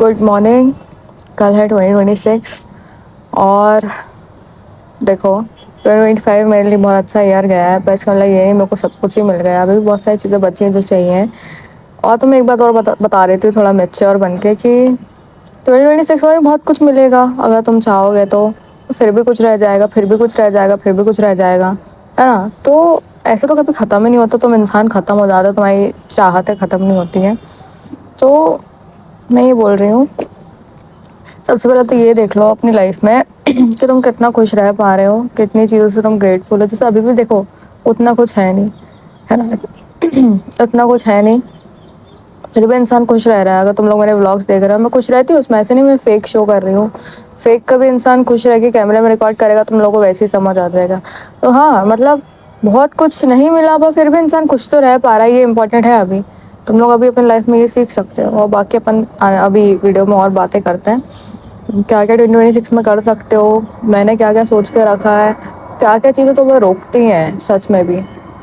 Good morning. कल है 2026 और देखो 2025 मेरे लिए बहुत अच्छा ईयर गया है, पर इसका मतलब ये नहीं मेरे को सब कुछ ही मिल गया। अभी भी बहुत सारी चीज़ें बची हैं जो चाहिए। और तुम्हें एक बात और बता रही थी थोड़ा मेच्योर बन के कि 2026 में भी बहुत कुछ मिलेगा अगर तुम चाहोगे तो। फिर भी कुछ रह जाएगा, फिर भी कुछ रह जाएगा, फिर भी कुछ रह जाएगा, है ना। तो ऐसे तो कभी ख़त्म ही नहीं होता। तुम इंसान ख़त्म हो जाते हो, तुम्हारी चाहतें ख़त्म नहीं होती हैं। तो मैं ये बोल रही हूँ, सबसे पहले तो ये देख लो अपनी लाइफ में कि तुम कितना खुश रह पा रहे हो, कितनी चीज़ों से तुम ग्रेटफुल हो। जैसे अभी भी देखो उतना कुछ है नहीं, है ना। उतना कुछ है नहीं, फिर भी इंसान खुश रह रहा है। अगर तुम लोग मेरे व्लॉग्स देख रहे हो, मैं खुश रहती हूँ उसमें, ऐसे नहीं मैं फेक शो कर रही हूँ। फेक का भी इंसान खुश रह के कैमरे में रिकॉर्ड करेगा, तुम लोगों को वैसे ही समझ आ जाएगा। तो हाँ, मतलब बहुत कुछ नहीं मिला पर फिर भी इंसान खुश तो रह पा रहा है, ये इंपॉर्टेंट है। अभी तुम लोग अभी अपनी लाइफ में ये सीख सकते हो। और बाकी अपन अभी वीडियो में और बातें करते हैं। क्या क्या 2026 में कर सकते हो, मैंने क्या क्या सोच के रखा है, क्या क्या चीज़ें तुम्हें रोकती हैं सच में भी,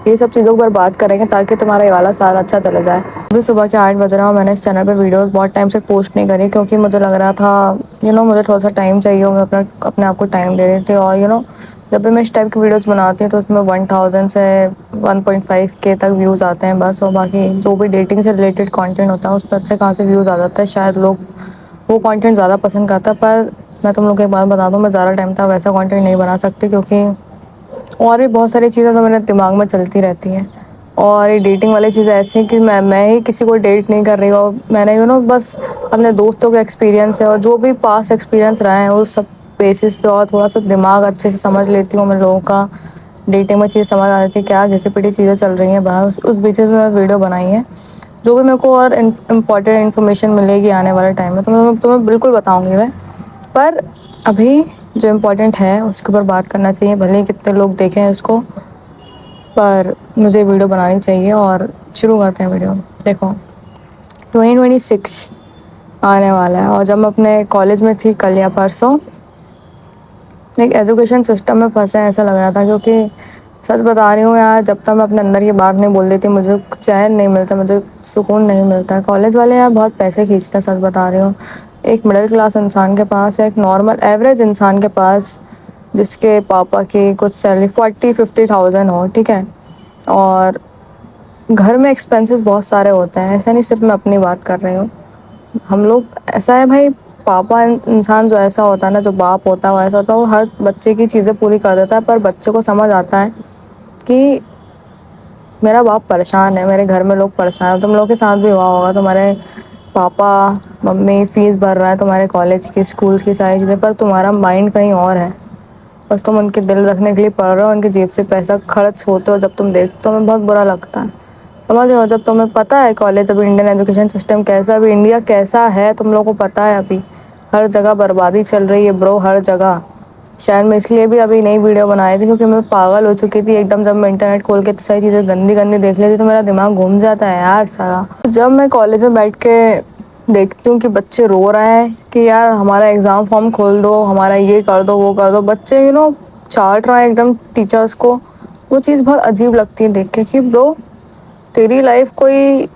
ये सब चीज़ों पर बात करेंगे ताकि तुम्हारा ये वाला साल अच्छा चला जाए। अभी सुबह के 8 बज रहा हूँ। मैंने इस चैनल पे वीडियोस बहुत टाइम से पोस्ट नहीं करी क्योंकि मुझे लग रहा था मुझे थोड़ा सा टाइम चाहिए। मैं अपने आप को टाइम दे रही थी। और जब भी मैं इस टाइप की वीडियोस बनाती हूँ तो उसमें 1000 से 1.5K तक व्यूज़ आते हैं बस। और बाकी जो भी डेटिंग से रिलेटेड कंटेंट होता है उस पर अच्छे खासे व्यूज़ आ जाते हैं। शायद लोग वो कंटेंट ज़्यादा पसंद करता है। पर मैं तुम लोग को एक बात बता दूँ, मैं ज़्यादा टाइम तक वैसा कंटेंट नहीं बना सकती क्योंकि और भी बहुत सारी चीज़ें तो मेरे दिमाग में चलती रहती हैं। और ये डेटिंग वाली चीज़ें ऐसी हैं कि मैं ही किसी को डेट नहीं कर रही हूँ। मैंने बस अपने दोस्तों के एक्सपीरियंस है और जो भी पास्ट एक्सपीरियंस रहे हैं उस सब बेसिस पे और थोड़ा सा दिमाग अच्छे से समझ लेती हूँ मैं लोगों का। डेटिंग में चीज़ समझ आ जाती है, क्या घिसी पिटी चीज़ें चल रही हैं बाहर, उस बेसिस में मैं वीडियो बनाई है। जो भी मेरे को और इम्पॉर्टेंट इन्फॉर्मेशन मिलेगी आने वाले टाइम में तो मैं तुम्हें बिल्कुल बताऊँगी मैं। पर अभी जो इम्पोर्टेंट है उसके ऊपर बात करना चाहिए, भले ही कितने लोग देखें इसको, पर मुझे वीडियो बनानी चाहिए। और शुरू करते हैं वीडियो। देखो 2026 आने वाला है और जब मैं अपने कॉलेज में थी कल या परसों, एक एजुकेशन सिस्टम में फंसे हैं ऐसा लग रहा था। क्योंकि सच बता रही हूँ यार, जब तक मैं अपने अंदर ये बात नहीं बोल देती मुझे चैन नहीं मिलता, मुझे सुकून नहीं मिलता है। कॉलेज वाले यार बहुत पैसे खींचते हैं, सच बता रही हूँ। एक मिडिल क्लास इंसान के पास, एक नॉर्मल एवरेज इंसान के पास जिसके पापा की कुछ सैलरी 40-50 थाउजेंड हो, ठीक है, और घर में एक्सपेंसेस बहुत सारे होते हैं। ऐसा नहीं सिर्फ मैं अपनी बात कर रही हूँ, हम लोग ऐसा है भाई। पापा इंसान जो ऐसा होता है ना, जो बाप होता है वो ऐसा होता है, वो हर बच्चे की चीज़ें पूरी कर देता है। पर बच्चे को समझ आता है कि मेरा बाप परेशान है, मेरे घर में लोग परेशान हैं। तुम लोग के साथ भी हुआ होगा, तुम्हारे पापा मम्मी फ़ीस भर रहा है तुम्हारे कॉलेज की, स्कूल की सारी चीज़ें, पर तुम्हारा माइंड कहीं और है। बस तुम उनके दिल रखने के लिए पढ़ रहे हो, उनकी जेब से पैसा खर्च होते हो जब तुम देखते हो, तुम्हें बहुत बुरा लगता है। समझ रहे हो, जब तुम्हें पता है कॉलेज, अभी इंडियन एजुकेशन सिस्टम कैसा है, अभी इंडिया कैसा है तुम लोगों को पता है। अभी हर जगह बर्बादी चल रही है ब्रो, हर जगह। शायद मैं इसलिए भी अभी नई वीडियो बनाई थी क्योंकि मैं पागल हो चुकी थी एकदम। जब मैं इंटरनेट खोल के सारी चीज़ें गंदी गंदी देख लेती तो मेरा दिमाग घूम जाता है यार सारा। जब मैं कॉलेज में बैठ के देखती हूँ कि बच्चे रो रहे हैं कि यार हमारा एग्ज़ाम फॉर्म खोल दो, हमारा ये कर दो वो कर दो, बच्चे चाट रहे हैं एकदम टीचर्स को, वो चीज़ बहुत अजीब लगती है देख के कि ब्रो तेरी लाइफ कोई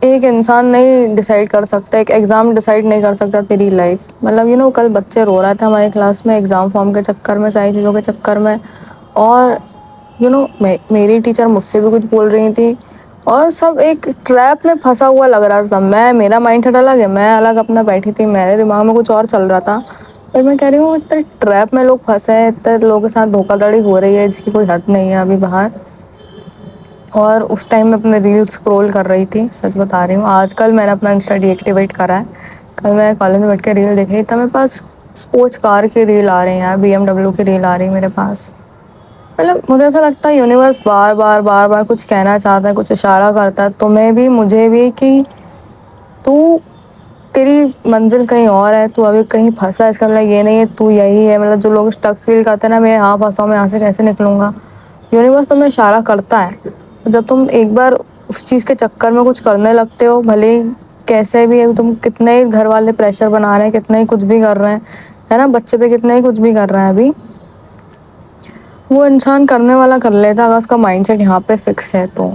एक इंसान नहीं डिसाइड कर सकता, एक एग्ज़ाम डिसाइड नहीं कर सकता तेरी लाइफ। मतलब कल बच्चे रो रहे थे हमारी क्लास में एग्ज़ाम फॉर्म के चक्कर में, सारी चीज़ों के चक्कर में। और मेरी टीचर मुझसे भी कुछ बोल रही थी और सब एक ट्रैप में फंसा हुआ लग रहा था। मेरा माइंडसेट अलग है, मैं अलग अपना बैठी थी, मेरे दिमाग में कुछ और चल रहा था। पर मैं कह रही हूँ इतने ट्रैप में लोग फंसे हैं, इतने लोगों के साथ धोखाधड़ी हो रही है जिसकी कोई हद नहीं है अभी बाहर। और उस टाइम मैं अपने रील्स स्क्रॉल कर रही थी, सच बता रही हूँ। आजकल मैंने अपना इंस्टा डीएक्टिवेट करा है। कल मैं कॉलेज में बैठ के रील देख रही थी, मेरे पास स्पोर्ट्स कार की रील आ रही है यार, BMW की रील आ रही है मेरे पास। मतलब मुझे ऐसा लगता है यूनिवर्स बार बार बार बार कुछ कहना चाहता है, कुछ इशारा करता है तुम्हें भी मुझे भी कि तू, तेरी मंजिल कहीं और है, तू अभी कहीं फंसा है। इसका मतलब ये नहीं है तू यही है। मतलब जो लोग स्टक फील करते हैं ना, मैं यहाँ फंसा हूँ, मैं यहाँ से कैसे निकलूँगा, यूनिवर्स तुम्हें इशारा करता है। जब तुम एक बार उस चीज़ के चक्कर में कुछ करने लगते हो, भले ही कैसे भी है, तुम कितने ही घर वाले प्रेशर बना रहे हैं, कितने ही कुछ भी कर रहे हैं, है ना, बच्चे पे कितने ही कुछ भी कर रहे हैं, अभी वो इंसान करने वाला कर लेता अगर उसका माइंडसेट यहाँ पे फिक्स है तो।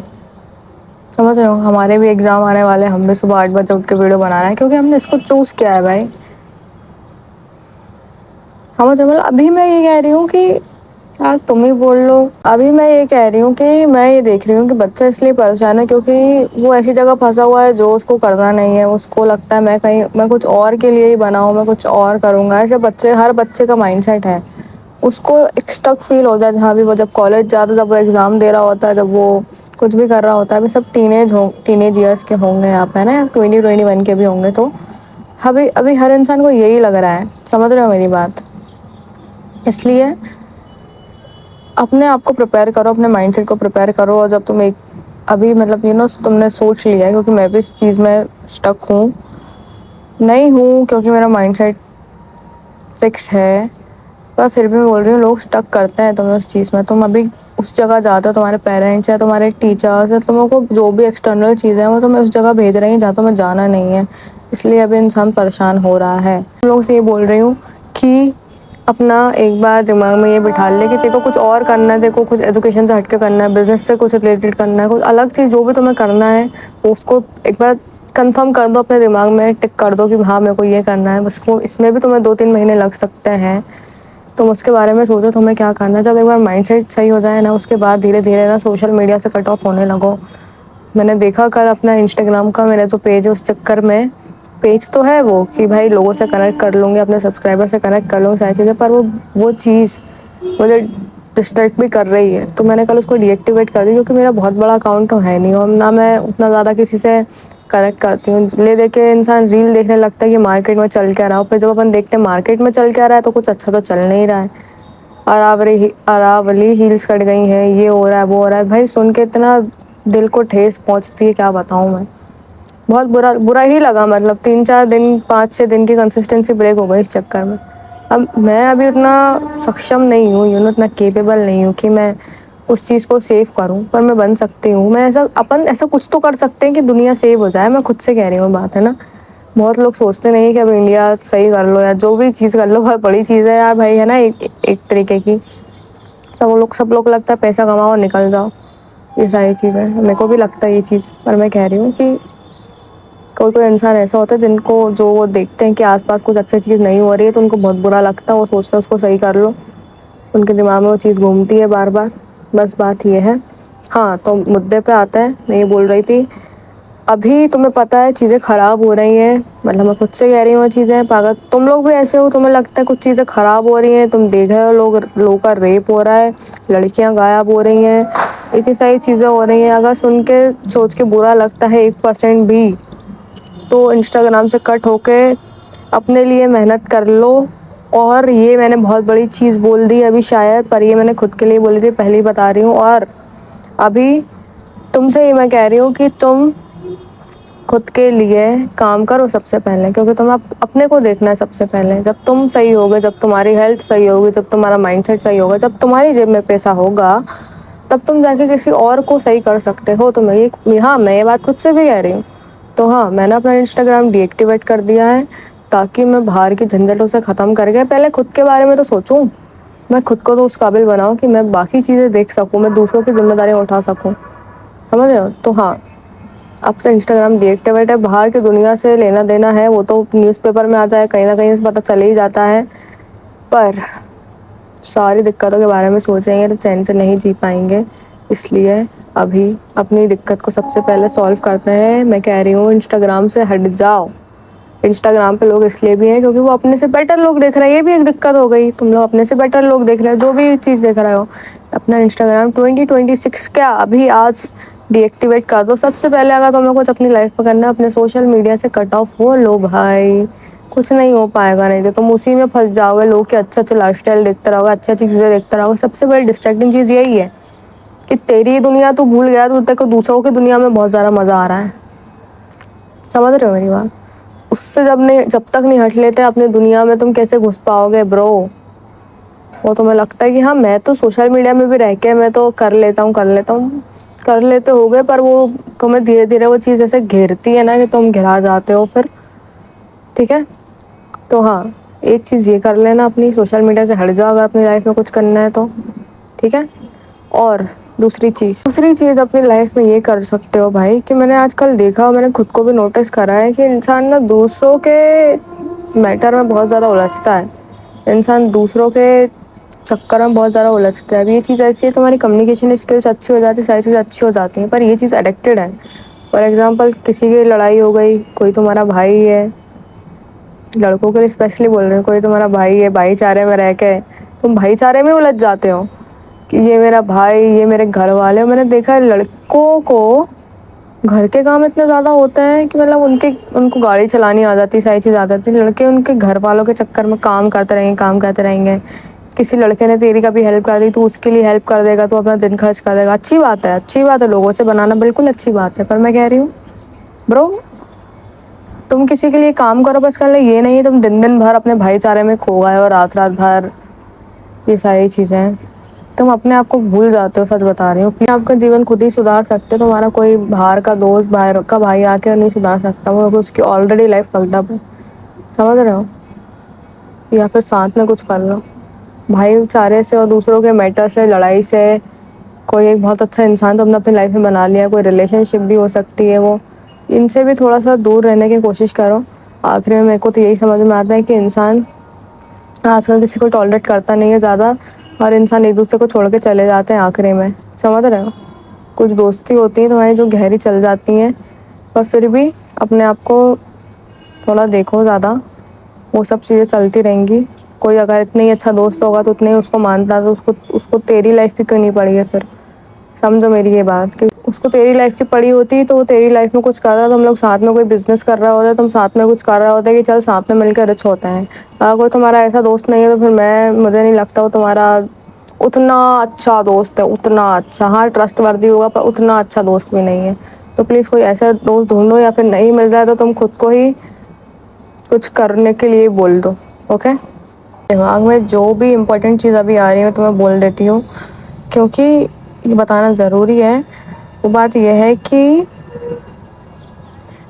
समझ रहे हो, हमारे भी एग्जाम आने वाले, हम भी सुबह 8 बजे उठ के वीडियो बना रहे हैं क्योंकि हमने इसको चूज किया है भाई। समझ रहे हो, मतलब अभी मैं ये कह रही हूँ कि यार तुम ही बोल लो। अभी मैं ये कह रही हूँ कि मैं ये देख रही हूँ कि बच्चा इसलिए परेशान है क्योंकि वो ऐसी जगह फंसा हुआ है जो उसको करना नहीं है। उसको लगता है मैं कुछ और के लिए ही बना हूँ, मैं कुछ और करूँगा। ऐसे बच्चे, हर बच्चे का माइंडसेट है। उसको एक स्टक फील होता है जहाँ भी वो जब कॉलेज जाता है, जब वो एग्ज़ाम दे रहा होता है, जब वो कुछ भी कर रहा होता है। अभी सब टीनेज ईयर्स के होंगे यहाँ पे, है ना, 20-21 के भी होंगे। तो अभी अभी हर इंसान को यही लग रहा है। समझ रहे हो मेरी बात? इसलिए अपने आप को प्रिपेयर करो, अपने माइंडसेट को प्रिपेयर करो। और जब तुम एक अभी मतलब तुमने सोच लिया है, क्योंकि मैं भी इस चीज़ में स्टक हूँ, नहीं हूँ क्योंकि मेरा माइंडसेट फिक्स है, पर फिर भी मैं बोल रही हूँ लोग स्टक करते हैं तुम्हें उस चीज़ में। तुम अभी उस जगह जाते हो, तुम्हारे पेरेंट्स या तुम्हारे टीचर्स या तुमको जो भी एक्सटर्नल चीज़ें हैं वो तुम्हें उस जगह भेज रही हैं जहाँ तुम्हें जाना नहीं है। इसलिए अभी इंसान परेशान हो रहा है। हम लोग से ये बोल रही हूँ कि अपना एक बार दिमाग में ये बिठा ले कि तेरे को कुछ और करना है, तेरे को कुछ एजुकेशन से हटके करना है, बिजनेस से कुछ रिलेटेड करना है, कुछ अलग चीज़ जो भी तुम्हें करना है उसको एक बार कंफर्म कर दो अपने दिमाग में, टिक कर दो कि हाँ मेरे को ये करना है। बस वो इसमें भी तुम्हें 2-3 महीने लग सकते हैं। तुम उसके बारे में सोचो तुम्हें क्या करना है। जब एक बार माइंडसेट सही हो जाए ना, उसके बाद धीरे धीरे ना सोशल मीडिया से कट ऑफ होने लगो। मैंने देखा कल अपना इंस्टाग्राम का मेरा जो पेज है, उस चक्कर में पेज तो है वो कि भाई लोगों से कनेक्ट कर लूँगी, अपने सब्सक्राइबर से कनेक्ट कर लूँगी, सारी चीज़ें, पर वो चीज़ मुझे डिस्ट्रैक्ट भी कर रही है। तो मैंने कल उसको डीएक्टिवेट कर दी क्योंकि मेरा बहुत बड़ा अकाउंट तो है नहीं और ना मैं उतना ज़्यादा किसी से कनेक्ट करती हूँ। ले दे के इंसान रील देखने लगता है कि मार्केट में चल क्या रहा हो, फिर जब अपन देखते हैं मार्केट में चल क्या रहा है तो कुछ अच्छा तो चल नहीं रहा है। अरावली हील्स कट गई हैं, ये हो रहा है, वो हो रहा है। भाई सुन के इतना दिल को ठेस पहुंचती है, क्या बताऊं मैं। बहुत बुरा बुरा ही लगा। मतलब 3-4 दिन, 5-6 दिन की कंसिस्टेंसी ब्रेक हो गई इस चक्कर में। अब मैं अभी उतना सक्षम नहीं हूँ, उतना केपेबल नहीं हूँ कि मैं उस चीज़ को सेव करूँ, पर मैं बन सकती हूँ। मैं ऐसा कुछ तो कर सकते हैं कि दुनिया सेव हो जाए। मैं खुद से कह रही हूँ बात, है ना। बहुत लोग सोचते नहीं कि अब इंडिया सही कर लो या जो भी चीज़ कर लो बहुत बड़ी चीज़ है यार भाई, है ना। एक तरीके की सब लोग लगता है पैसा कमाओ और निकल जाओ, ये सारी चीज़ें। मेरे को भी लगता है ये चीज़, पर मैं कह रही हूँ कि कोई कोई इंसान ऐसा होता है जिनको जो वो देखते हैं कि आसपास कुछ अच्छी चीज़ नहीं हो रही है तो उनको बहुत बुरा लगता है। वो सोचते हैं उसको सही कर लो, उनके दिमाग में वो चीज़ घूमती है बार बार। बस बात ये है। हाँ, तो मुद्दे पे आता है। मैं ये बोल रही थी, अभी तुम्हें पता है चीज़ें ख़राब हो रही हैं। मतलब मैं खुद से कह रही हूँ चीज़ें पागल। तुम लोग भी ऐसे हो, तुम्हें लगता है कुछ चीज़ें ख़राब हो रही हैं। तुम देख रहे हो लोगों का रेप हो रहा है, लड़कियां गायब हो रही हैं, इतनी सारी चीज़ें हो रही हैं। अगर सुन के सोच के बुरा लगता है 1% भी, तो इंस्टाग्राम से कट होके अपने लिए मेहनत कर लो। और ये मैंने बहुत बड़ी चीज़ बोल दी अभी शायद, पर ये मैंने खुद के लिए बोली थी, पहले ही बता रही हूँ। और अभी तुमसे ही मैं कह रही हूँ कि तुम खुद के लिए काम करो सबसे पहले, क्योंकि तुम्हें अपने को देखना है सबसे पहले। जब तुम सही होगे, जब तुम्हारी हेल्थ सही होगी, जब तुम्हारा माइंडसेट सही होगा, जब तुम्हारी जेब में पैसा होगा, तब तुम जाके किसी और को सही कर सकते हो। तो हाँ, मैं ये बात खुद से भी कह रही हूँ। तो हाँ, मैंने अपना इंस्टाग्राम डीएक्टिवेट कर दिया है ताकि मैं बाहर की झंझटों से ख़त्म करके पहले खुद के बारे में तो सोचूं। मैं खुद को तो उस काबिल बनाऊं कि मैं बाकी चीज़ें देख सकूं, मैं दूसरों की जिम्मेदारियां उठा सकूं। समझ रहे हो? तो हाँ, अब से इंस्टाग्राम डीएक्टिवेट है। बाहर की दुनिया से लेना देना है वो तो न्यूज़पेपर में आता है, कहीं ना कहीं से पता चल ही जाता है। पर सारी दिक्कतों के बारे में सोचेंगे तो चैन से नहीं जी पाएंगे। इसलिए अभी अपनी दिक्कत को सबसे पहले सॉल्व करते हैं। मैं कह रही हूँ इंस्टाग्राम से हट जाओ। इंस्टाग्राम पे लोग इसलिए भी हैं क्योंकि वो अपने से बेटर लोग देख रहे हैं। ये भी एक दिक्कत हो गई, तुम लोग अपने से बेटर लोग देख रहे हो, जो भी चीज़ देख रहे हो। अपना इंस्टाग्राम 2026 क्या अभी आज डीएक्टिवेट कर दो सबसे पहले। अगर तुम्हें कुछ अपनी लाइफ में करना है, अपने सोशल मीडिया से कट ऑफ हो लो भाई। कुछ नहीं हो पाएगा, नहीं तो तुम उसी में फंस जाओगे। लोग के अच्छे अच्छे लाइफ स्टाइल देखते रहोगे, अच्छी अच्छी चीज़ें देखते रहोगे। सबसे बड़ी डिस्ट्रैक्टिंग चीज़ यही है कि तेरी दुनिया तू भूल गया, तो तेरे को दूसरों की दुनिया में बहुत ज़्यादा मज़ा आ रहा है। समझ रहे हो मेरी बात? उससे जब तक नहीं हट लेते अपनी दुनिया में, तुम कैसे घुस पाओगे ब्रो। वो तुम्हें लगता है कि हाँ मैं तो सोशल मीडिया में भी रह के मैं तो कर लेता हूँ, कर लेते होगे, पर वो तुम्हें धीरे धीरे वो चीज़ ऐसे घेरती है ना कि तुम घिरा जाते हो फिर। ठीक है, तो हाँ, एक चीज़ ये कर लेना, अपनी सोशल मीडिया से हट जाओ अगर अपनी लाइफ में कुछ करना है तो। ठीक है। और दूसरी चीज़ अपनी लाइफ में ये कर सकते हो भाई कि मैंने आजकल देखा और मैंने खुद को भी नोटिस करा है कि इंसान ना दूसरों के मैटर में बहुत ज़्यादा उलझता है। इंसान दूसरों के चक्कर में बहुत ज़्यादा उलझता है। अब ये चीज़ ऐसी है, तुम्हारी कम्युनिकेशन स्किल्स अच्छी हो जाती है, सारी चीज़ें अच्छी हो जाती हैं, पर ये चीज़ एडिक्टेड है। फॉर एग्जाम्पल, किसी की लड़ाई हो गई, कोई तुम्हारा भाई है, लड़कों के लिए स्पेशली बोल रहे हो, कोई तुम्हारा भाई है, भाईचारे में रह के तुम भाईचारे में उलझ जाते हो कि ये मेरा भाई, ये मेरे घर वाले। मैंने देखा है लड़कों को घर के काम इतने ज़्यादा होते हैं कि मतलब उनको गाड़ी चलानी आ जाती है, सारी चीज़ आ जाती है। लड़के उनके घर वालों के चक्कर में काम करते रहेंगे। किसी लड़के ने तेरी कभी हेल्प कर दी, तो उसके लिए हेल्प कर देगा, तो अपना दिन खर्च कर देगा। अच्छी बात है, अच्छी बात है, लोगों से बनाना बिल्कुल अच्छी बात है, पर मैं कह रही हूँ ब्रो, तुम किसी के लिए काम करो, बस कर ले। ये नहीं तुम दिन दिन भर अपने भाईचारे में खो गए हो, रात रात भर ये सारी चीज़ें। तुम अपने आप को भूल जाते हो, सच बता रही हूँ। अपने आपका जीवन खुद ही सुधार सकते हो। तुम्हारा कोई बाहर का दोस्त, बाहर का भाई आके नहीं सुधार सकता, वो उसकी ऑलरेडी लाइफ फक्ड अप है। समझ रहे हो? या फिर साथ में कुछ कर लो। भाईचारे से और दूसरों के मैटर से, लड़ाई से कोई एक बहुत अच्छा इंसान तुमने अपनी लाइफ में बना लिया, कोई रिलेशनशिप भी हो सकती है वो, इनसे भी थोड़ा सा दूर रहने की कोशिश करो। आखिर में मेरे को तो यही समझ में आता है कि इंसान आजकल किसी को टॉलरेट करता नहीं है ज़्यादा, और इंसान एक दूसरे को छोड़ के चले जाते हैं आखिरी में। समझ रहे हो? कुछ दोस्ती होती है तुम्हारी जो गहरी चल जाती हैं, पर फिर भी अपने आप को थोड़ा देखो ज़्यादा, वो सब चीज़ें चलती रहेंगी। कोई अगर इतना ही अच्छा दोस्त होगा तो उतने ही उसको मानता, तो उसको उसको तेरी लाइफ की क्यों नहीं पड़ी है फिर? समझो मेरी ये बात कि उसको तेरी लाइफ की पड़ी होती तो वो तेरी लाइफ में कुछ कर रहा, तुम लोग साथ में कोई बिजनेस कर रहा होता, तुम साथ में कुछ कर रहा होता कि चल साथ में मिलकर रिच होते हैं। अगर कोई तुम्हारा ऐसा दोस्त नहीं है तो फिर मुझे नहीं लगता वो तुम्हारा उतना अच्छा दोस्त है, उतना अच्छा। हाँ, ट्रस्ट वर्दी होगा, पर उतना अच्छा दोस्त भी नहीं है। तो प्लीज़ कोई ऐसा दोस्त ढूंढो, या फिर नहीं मिल रहा है तो तुम खुद को ही कुछ करने के लिए बोल दो। ओके? दिमाग में जो भी इम्पोर्टेंट चीज़ अभी आ रही है मैं तुम्हें बोल देती हूँ, क्योंकि ये बताना ज़रूरी है। वो बात यह है कि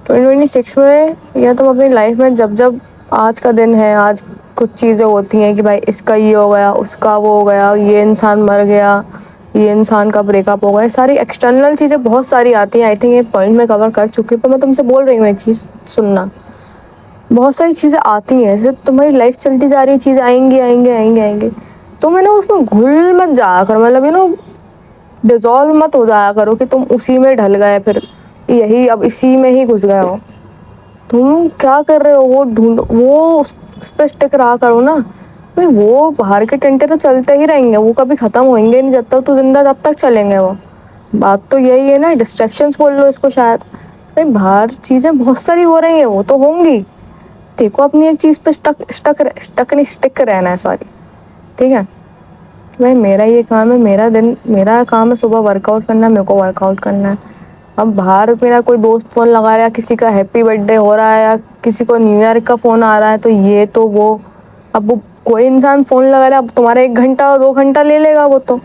2026 में, या तुम अपनी लाइफ में जब जब आज का दिन है, आज कुछ चीज़ें होती हैं कि भाई इसका ये हो गया, उसका वो हो गया, ये इंसान मर गया, ये इंसान का ब्रेकअप हो गया, सारी एक्सटर्नल चीज़ें बहुत सारी आती हैं। आई थिंक ये पॉइंट मैं कवर कर चुकी हूँ, पर मैं तुमसे बोल रही हूँ एक चीज़ सुनना। बहुत सारी चीज़ें आती हैं, जैसे तुम्हारी लाइफ चलती जा रही है, चीज़ें आएंगी आएंगे आएंगे आएंगे, तो मैंने उसमें घुल मत जाया कर, मतलब डिजॉल्व मत हो जाया करो कि तुम उसी में ढल गए, फिर यही अब इसी में ही घुस गए हो। तुम क्या कर रहे हो, वो उस पर स्टिक रहा करो ना भाई। वो बाहर के टंटे तो चलते ही रहेंगे, वो कभी ख़त्म होंगे नहीं, जब तक तू जिंदा तब तक चलेंगे वो। बात तो यही है ना, डिस्ट्रैक्शंस बोल लो इसको शायद। भाई बाहर चीज़ें बहुत सारी हो रही हैं, वो तो होंगी। देखो अपनी एक चीज़ पे स्टिक रहना है, सॉरी। ठीक है भाई, मेरा ये काम है, मेरा काम है सुबह वर्कआउट करना, मेरे को वर्कआउट करना है। अब बाहर मेरा कोई दोस्त फ़ोन लगा रहा है, किसी का हैप्पी बर्थडे हो रहा है, या किसी को न्यू ईयर का फ़ोन आ रहा है, तो ये तो वो, अब वो कोई इंसान फ़ोन लगा रहा है, अब तुम्हारा 1 घंटा 2 घंटा ले लेगा वो तो।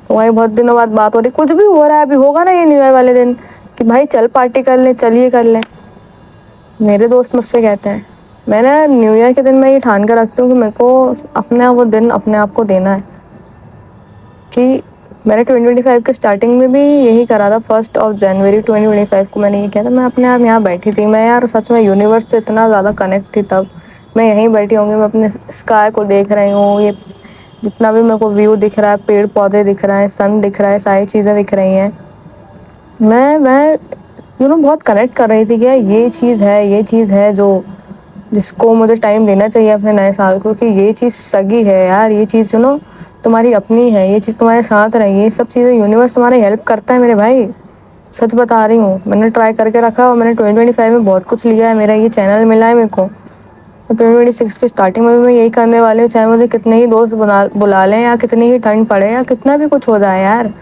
तुम्हारी बहुत दिनों बाद बात हो रही, कुछ भी हो रहा है, अभी होगा ना ये न्यू ईयर वाले दिन कि भाई चल पार्टी कर ले, चलिए कर ले। मेरे दोस्त मुझसे कहते हैं, मैंने न्यू ईयर के दिन मैं ये ठान कर रखती हूँ कि मेरे को अपना वो दिन अपने आप को देना है। कि मैंने 2025 के स्टार्टिंग में भी यही करा था। 1 जनवरी 2025 को मैंने ये किया था। मैं अपने आप यहाँ बैठी थी, मैं यार सच में यूनिवर्स से इतना ज़्यादा कनेक्ट थी तब। मैं यहीं बैठी होंगी, मैं अपने स्काई को देख रही हूँ, ये जितना भी मेरे को व्यू दिख रहा है, पेड़ पौधे दिख रहे हैं, सन दिख रहा है, सारी चीज़ें दिख रही हैं। मैं बहुत कनेक्ट कर रही थी कि ये चीज़ है जो जिसको मुझे टाइम देना चाहिए अपने नए साल को, कि ये चीज़ सगी है यार, ये चीज़ तुम्हारी अपनी है, ये चीज़ तुम्हारे साथ रहेगी। ये सब चीज़ें यूनिवर्स तुम्हारी हेल्प करता है मेरे भाई, सच बता रही हूँ। मैंने ट्राई करके रखा और मैंने 2025 में बहुत कुछ लिया है, मेरा ये चैनल मिला है मेरे को। 2026 की स्टार्टिंग में भी मैं यही करने वाली हूँ, चाहे मुझे कितने ही दोस्त बुला लें, या कितनी ही ठंड पड़े, या कितना भी कुछ हो जाए यार।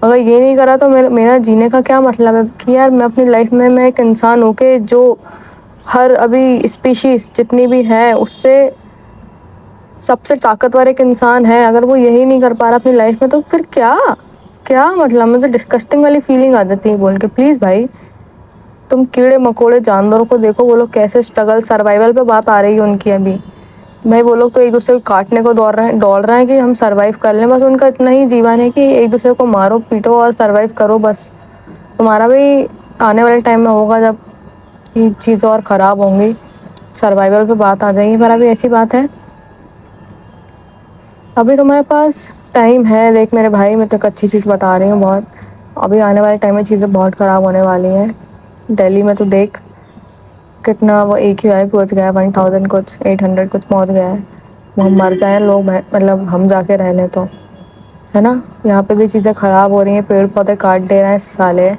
अगर ये नहीं करा तो मेरा जीने का क्या मतलब है कि यार मैं अपनी लाइफ में मैं एक इंसान हूँ कि जो हर अभी स्पीशीज़ जितनी भी है उससे सबसे ताकतवर एक इंसान है। अगर वो यही नहीं कर पा रहा अपनी लाइफ में, तो फिर क्या क्या मतलब? मुझे डिस्कस्टिंग वाली फीलिंग आ जाती है बोल के। प्लीज़ भाई, तुम कीड़े मकोड़े जानवरों को देखो, वो लोग कैसे स्ट्रगल, सर्वाइवल पे बात आ रही है उनकी अभी, भाई वो लोग तो एक दूसरे को काटने को दौड़ रहे हैं कि हम सरवाइव कर लें, बस उनका इतना ही जीवन है कि एक दूसरे को मारो पीटो और सरवाइव करो बस। तुम्हारा भी आने वाले टाइम में होगा जब ये चीज़ें और ख़राब होंगी, सर्वाइवल पे बात आ जाएगी, पर अभी ऐसी बात है अभी तुम्हारे पास टाइम है। देख मेरे भाई, मैं तो एक अच्छी चीज़ बता रही हूँ बहुत, अभी आने वाले टाइम में चीज़ें बहुत ख़राब होने वाली हैं। दिल्ली में तो देख कितना वो AQI पहुँच गया है, 1000 कुछ 800 कुछ पहुँच गया है। वो हम मर जाएं लोग, मतलब हम जाके रह लें तो, है ना। यहाँ पे भी चीज़ें ख़राब हो रही हैं, पेड़ पौधे काट दे रहे हैं साले,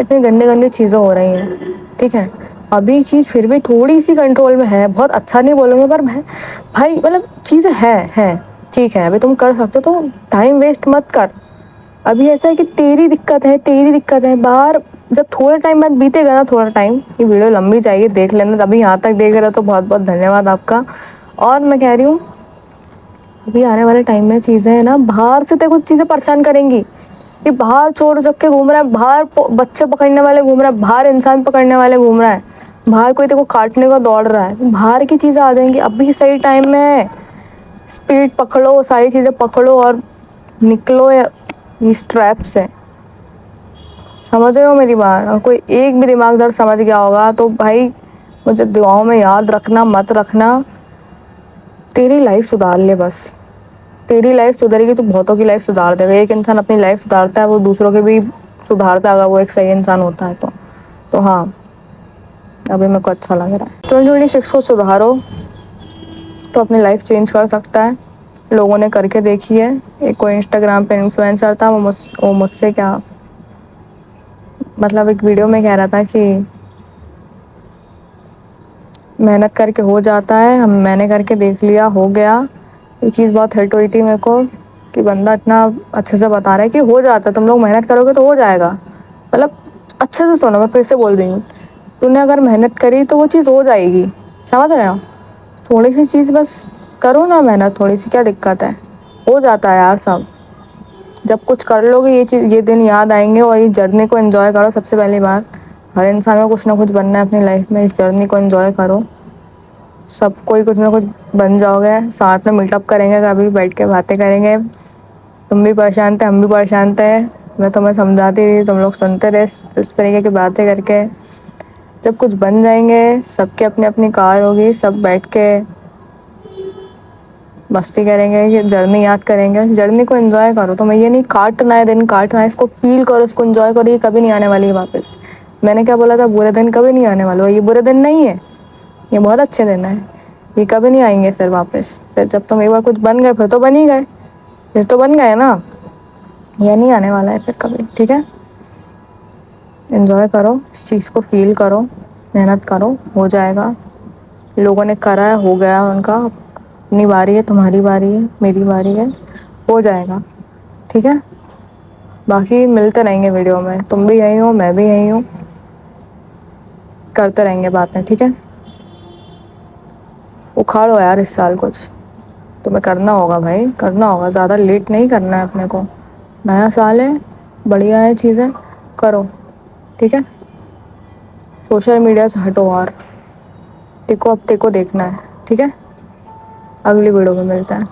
इतनी गंदी गंदी चीज़ें हो रही हैं। ठीक है, अभी चीज़ फिर भी थोड़ी सी कंट्रोल में है, बहुत अच्छा नहीं बोलूँगी पर भाई मतलब चीज़ें हैं ठीक है। अभी तुम कर सकते हो तो टाइम वेस्ट मत कर। अभी ऐसा है कि तेरी दिक्कत है बाहर, जब थोड़ा टाइम बाद बीतेगा ना, थोड़ा टाइम, ये वीडियो लंबी चाहिए देख लेना, अभी यहाँ तक देख रहे हो तो बहुत बहुत धन्यवाद आपका। और मैं कह रही हूँ अभी आने वाले टाइम में चीज़ें है ना, बाहर से तेरे को चीज़ें परेशान करेंगी कि बाहर चोर उचक्के घूम रहा है, बाहर बच्चे पकड़ने वाले घूम रहा है, बाहर इंसान पकड़ने वाले घूम रहा है, बाहर कोई तेरे को काटने को दौड़ रहा है, बाहर की चीज़ें आ जाएंगी। अभी सही टाइम में है, स्पीड पकड़ो, सारी चीज़ें पकड़ो और निकलो इस ट्रैप से। समझ रहे हो मेरी बात? और कोई एक भी दिमागदार समझ गया होगा तो भाई मुझे दुआओं में याद रखना, मत रखना। तेरी लाइफ सुधार ले बस, तेरी लाइफ सुधरेगी तो बहुतों की लाइफ सुधार देगा। एक इंसान अपनी लाइफ सुधारता है वो दूसरों के भी सुधारता है, अगर वो एक सही इंसान होता है तो हाँ, अभी मेरे को अच्छा लग रहा है। 2026 को सुधारो तो अपनी लाइफ चेंज कर सकता है। लोगों ने करके देखी है। एक कोई इंस्टाग्राम पे इन्फ्लुएंसर था, वो मुझसे क्या मतलब एक वीडियो में कह रहा था कि मेहनत करके हो जाता है, मैंने करके देख लिया, हो गया। ये चीज़ बहुत हिट हुई थी मेरे को कि बंदा इतना अच्छे से बता रहा है कि हो जाता है, तुम लोग मेहनत करोगे तो हो जाएगा। मतलब अच्छे से सुनो, मैं फिर से बोल रही हूँ, तूने अगर मेहनत करी तो वो चीज़ हो जाएगी। समझ रहे हो? थोड़ी सी चीज़ बस करो ना मेहनत, थोड़ी सी, क्या दिक्कत है, हो जाता है यार सब। जब कुछ कर लोगे ये चीज़, ये दिन याद आएंगे। और इस जर्नी को एंजॉय करो। सबसे पहली बात, हर इंसान को कुछ ना कुछ बनना है अपनी लाइफ में, इस जर्नी को एंजॉय करो। सब कोई कुछ ना कुछ बन जाओगे, साथ में मीटअप करेंगे, कभी बैठ के बातें करेंगे। तुम भी परेशान थे, हम भी परेशान थे, मैं तुम्हें समझाती थी, तुम लोग सुनते रहे, इस तरीके की बातें करके। जब कुछ बन जाएंगे, सबके अपनी अपनी कार होगी, सब बैठ के मस्ती करेंगे, ये जर्नी याद करेंगे। उस जर्नी को एंजॉय करो। तो मैं ये नहीं काटना है, दिन काटना है, इसको फील करो, इसको एंजॉय करो। ये कभी नहीं आने वाली है वापस। मैंने क्या बोला था, बुरे दिन कभी नहीं आने वाले। ये बुरे दिन नहीं है, ये बहुत अच्छे दिन है, ये कभी नहीं आएंगे फिर वापस। फिर जब तुम एक बार कुछ बन गए फिर तो बन ही गए, फिर तो बन गए ना, ये नहीं आने वाला है फिर कभी। ठीक है, एंजॉय करो, इस चीज़ को फील करो, मेहनत करो, हो जाएगा। लोगों ने करा है, हो गया उनका, अपनी बारी है, तुम्हारी बारी है, मेरी बारी है, हो जाएगा। ठीक है, बाकी मिलते रहेंगे वीडियो में, तुम भी यहीं हो, मैं भी यहीं हूँ, करते रहेंगे बातें। ठीक है, उखाड़ो यार इस साल कुछ, तुम्हें करना होगा भाई, करना होगा, ज़्यादा लेट नहीं करना है अपने को। नया साल है, बढ़िया है, चीज़ें करो। ठीक है, सोशल मीडिया से हटो और टेको, अब टेको देखना है। ठीक है, अगली वीडियो में मिलते हैं।